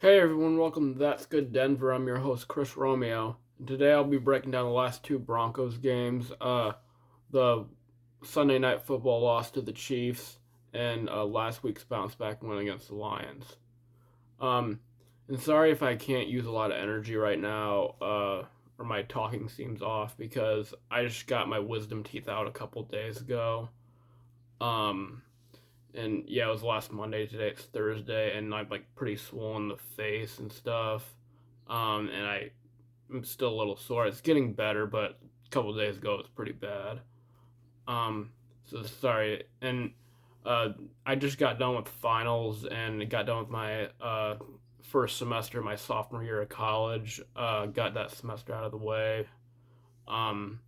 Hey everyone, welcome to That's Good Denver. I'm your host Chris Romeo. And today I'll be breaking down the last two Broncos games. The Sunday night football loss to the Chiefs and last week's bounce back win against the Lions. Um, and sorry if I can't use a lot of energy right now, or my talking seems off because I just got my wisdom teeth out a couple days ago. Um, and yeah, it was last Monday. Today it's Thursday, and I'm like pretty swollen in the face and stuff. And I'm still a little sore. It's getting better, but a couple of days ago it was pretty bad. So sorry. And I just got done with finals and got done with my first semester, my sophomore year of college. Got that semester out of the way. Um,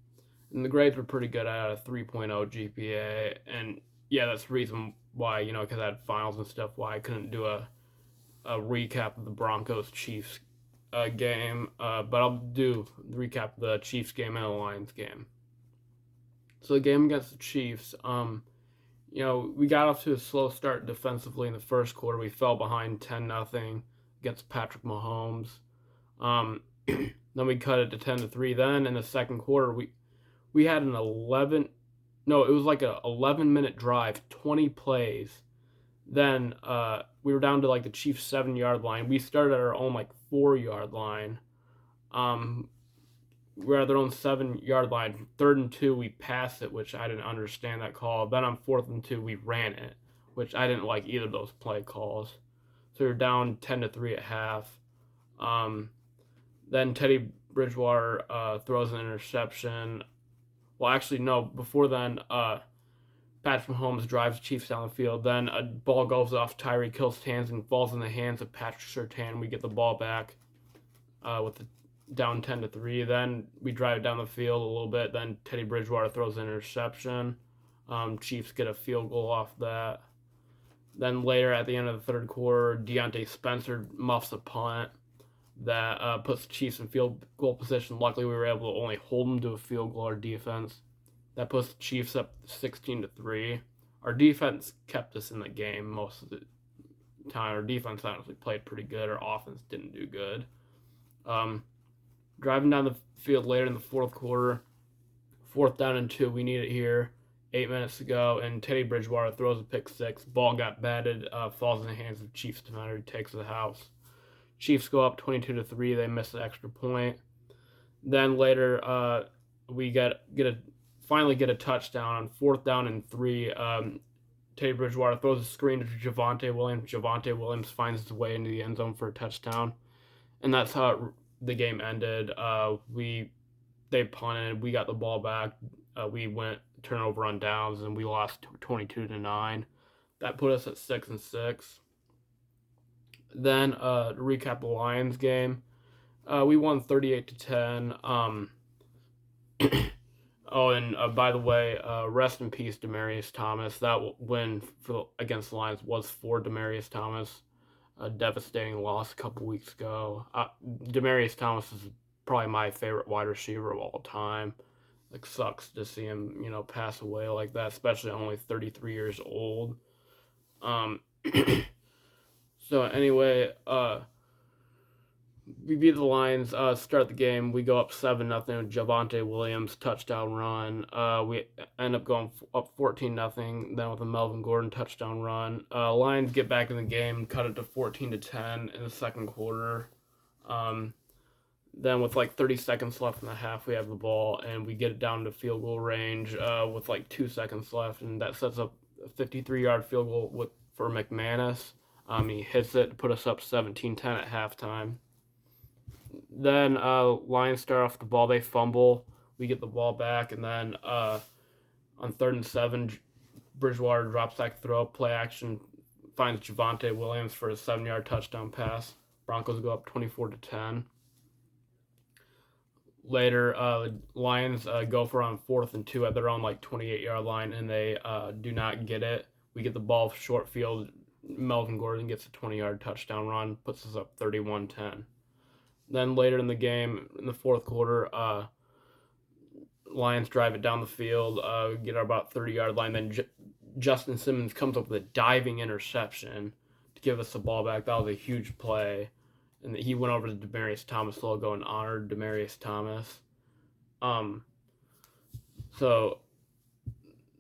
and the grades were pretty good. I had a 3.0 GPA, and yeah, that's the reason why, because I had finals and stuff, why I couldn't do a recap of the Broncos Chiefs game. But I'll do the recap of the Chiefs game and the Lions game. So the game against the Chiefs, we got off to a slow start defensively in the first quarter. We fell behind 10-0 against Patrick Mahomes. Then we cut it to 10-3. Then in the second quarter, we had an 11. No, it was like a 11-minute drive, 20 plays. Then we were down to like the Chiefs 7-yard line. We started at our own like 4-yard line. We were at their own 7-yard line. 3rd and 2, we passed it, which I didn't understand that call. Then on 4th and 2, we ran it, which I didn't like either of those play calls. So we were down 10-3 at half. Then Teddy Bridgewater throws an interception. Well, actually, no. Before then, Patrick Mahomes drives the Chiefs down the field. Then a ball goes off Tyreek Hill's hands and falls in the hands of Patrick Surtain. We get the ball back with the down 10-3. Then we drive it down the field a little bit. Then Teddy Bridgewater throws an interception. Chiefs get a field goal off that. Then later at the end of the third quarter, Deontay Spencer muffs a punt that puts the Chiefs in field goal position. Luckily, we were able to only hold them to a field goal, our defense. That puts the Chiefs up 16-3. Our defense kept us in the game most of the time. Our defense honestly played pretty good. Our offense didn't do good. Driving down the field later in the fourth quarter, 4th down and 2, we need it here. 8 minutes to go, and Teddy Bridgewater throws a pick six. Ball got batted, falls in the hands of Chiefs defender, takes the house. Chiefs go up 22-3. They miss the extra point. Then later, we finally get a touchdown on 4th down and 3. Teddy Bridgewater throws a screen to Javonte Williams. Javonte Williams finds his way into the end zone for a touchdown, and that's how the game ended. They punted. We got the ball back. We went turnover on downs, and we lost 22-9. That put us at 6-6. Then to recap the Lions game, we won 38-10. Oh, and by the way, rest in peace, Demmaryus Thomas. That win against the Lions was for Demmaryus Thomas. A devastating loss a couple weeks ago. Demmaryus Thomas is probably my favorite wide receiver of all time. Like, sucks to see him, pass away like that, especially only 33 years old. So anyway, we beat the Lions. Start the game, we go up 7-0 with Javonte Williams touchdown run. We end up going up 14-0. Then with a Melvin Gordon touchdown run. Lions get back in the game, cut it to 14-10 in the second quarter. Then with like 30 seconds left in the half, we have the ball and we get it down to field goal range with like 2 seconds left, and that sets up a 53-yard field goal for McManus. He hits it to put us up 17-10 at halftime. Then Lions start off the ball. They fumble. We get the ball back, and then on 3rd and 7, Bridgewater drops back throw, play action, finds Javonte Williams for a 7-yard touchdown pass. Broncos go up 24-10. Later, Lions go for on 4th and 2 at their own like 28-yard line, and they do not get it. We get the ball short field. Melvin Gordon gets a 20-yard touchdown run, puts us up 31-10. Then later in the game, in the fourth quarter, Lions drive it down the field, get about 30-yard line. Then Justin Simmons comes up with a diving interception to give us the ball back. That was a huge play. and he went over to the Demmaryus Thomas logo and honored Demmaryus Thomas. So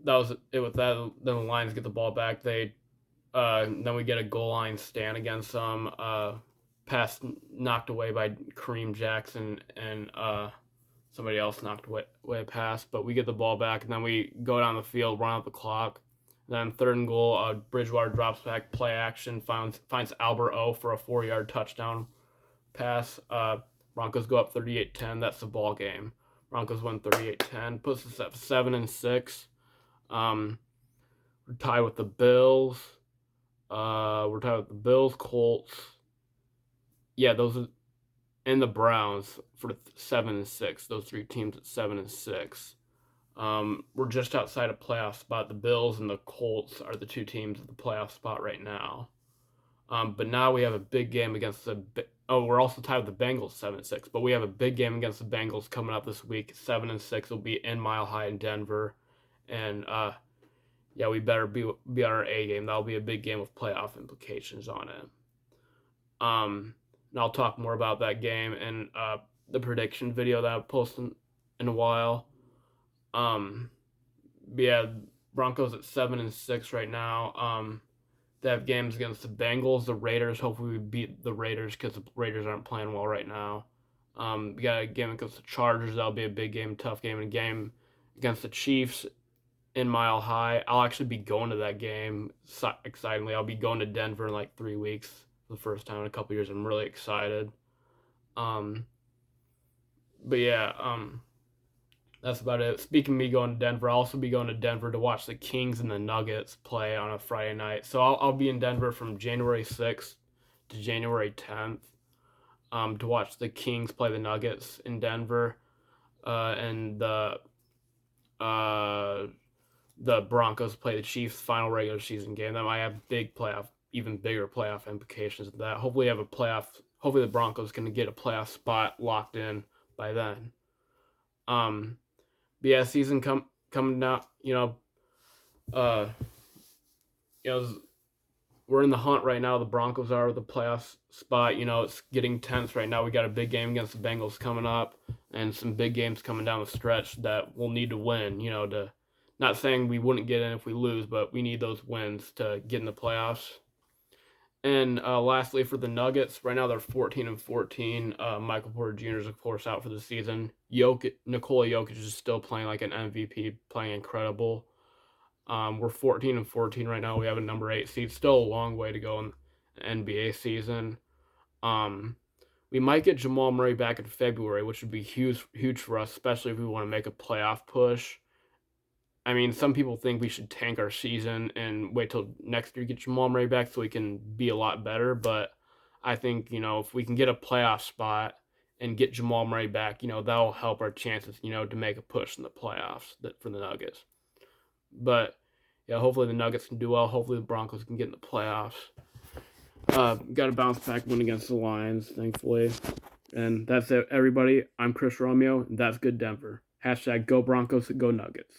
that was it with that. Then the Lions get the ball back. Then we get a goal line stand against them. Pass knocked away by Kareem Jackson, and somebody else knocked away a pass. But we get the ball back, and then we go down the field, run out the clock. Then 3rd and goal, Bridgewater drops back, play action, finds Albert O for a 4-yard touchdown pass. Broncos go up 38-10. That's the ball game. Broncos win 38-10. Puts us at 7-6. We're tied with the Bills. Colts. Yeah, those are, and the Browns for 7-6. Those 3 teams at 7-6. We're just outside a playoff spot. The Bills and the Colts are the 2 teams at the playoff spot right now. But now we have a big game against we're also tied with the Bengals 7-6. But we have a big game against the Bengals coming up this week. 7-6 will be in Mile High in Denver, and yeah, we better be on our A game. That'll be a big game with playoff implications on it. And I'll talk more about that game in the prediction video that I'll post in a while. Yeah, Broncos at 7-6 right now. They have games against the Bengals, the Raiders. Hopefully we beat the Raiders because the Raiders aren't playing well right now. We got a game against the Chargers. That'll be a big game, tough game. And a game against the Chiefs in Mile High. I'll actually be going to that game, excitingly. I'll be going to Denver in like 3 weeks for the first time in a couple years. I'm really excited. But yeah, that's about it. Speaking of me going to Denver, I'll also be going to Denver to watch the Kings and the Nuggets play on a Friday night. So I'll be in Denver from January 6th to January 10th to watch the Kings play the Nuggets in Denver, and the Broncos play the Chiefs final regular season game. That might have even bigger playoff implications than that. Hopefully the Broncos can get a playoff spot locked in by then. But yeah, season coming out, we're in the hunt right now. The Broncos are with the playoff spot. It's getting tense right now. We got a big game against the Bengals coming up, and some big games coming down the stretch that we'll need to win. Not saying we wouldn't get in if we lose, but we need those wins to get in the playoffs. And lastly, for the Nuggets, right now they're 14-14. Michael Porter Jr. is, of course, out for the season. Nikola Jokic is still playing like an MVP, playing incredible. We're 14-14 right now. We have a number 8 seed. Still a long way to go in the NBA season. We might get Jamal Murray back in February, which would be huge for us, especially if we want to make a playoff push. I mean, some people think we should tank our season and wait till next year to get Jamal Murray back so we can be a lot better. But I think, if we can get a playoff spot and get Jamal Murray back, that'll help our chances, to make a push in the playoffs for the Nuggets. But, yeah, hopefully the Nuggets can do well. Hopefully the Broncos can get in the playoffs. Got a bounce back win against the Lions, thankfully. And that's it, everybody. I'm Chris Romeo, and that's Good Denver. # Go Broncos, Go Nuggets.